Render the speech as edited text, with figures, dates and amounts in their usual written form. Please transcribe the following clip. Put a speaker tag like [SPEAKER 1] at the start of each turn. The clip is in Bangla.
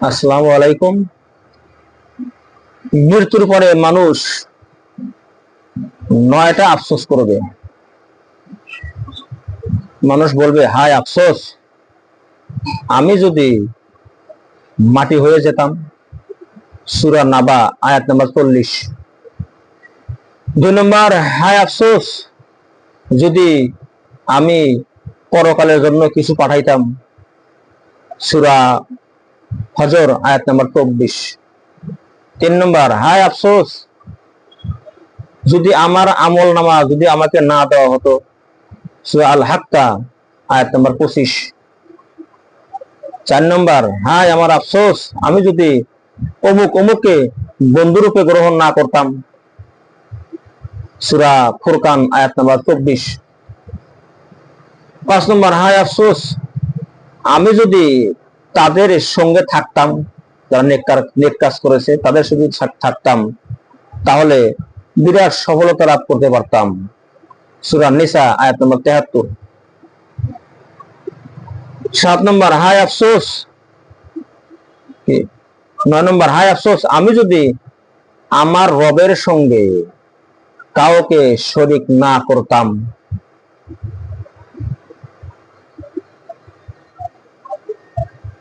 [SPEAKER 1] আসসালামু আলাইকুম। মৃত্যুর পরে মানুষ 9টা আফসোস করবে। মানুষ বলবে, হায় আফসোস, আমি যদি মাটি হয়ে যেতাম। সূরা নাবা আয়াত নাম্বার 40। 2 নম্বর, হায় আফসোস, যদি আমি পরকালের জন্য কিছু পাঠাইতাম। সূরা ফজর আয়াত নাম্বার 24। 3 নম্বর, হায় আফসোস, যদি আমার আমল নামা যদি আমাকে না দেওয়া হতো। সূরা আল হাক্কা আয়াত নাম্বার 25। 4 নম্বর, হায় আমার আফসোস, আমি যদি অমুক অমুককে বন্ধুরূপে গ্রহণ না করতাম। সূরা ফুরকান আয়াত নাম্বার 24। 5 নম্বর, হায় আফসোস, আমি যদি তাদের সঙ্গে থাকতাম, যারা নেক কাজ করেছে তাদের সঙ্গে থাকতাম, তাহলে বিরাট সফলতা লাভ করতে পারতাম। সূরা নিসা আয়াত নম্বর 73। 7 নম্বর, হায় আফসোস, 9 নম্বর, হায় আফসোস, আমি যদি আমার রবের সঙ্গে কাউকে শরীক না করতাম।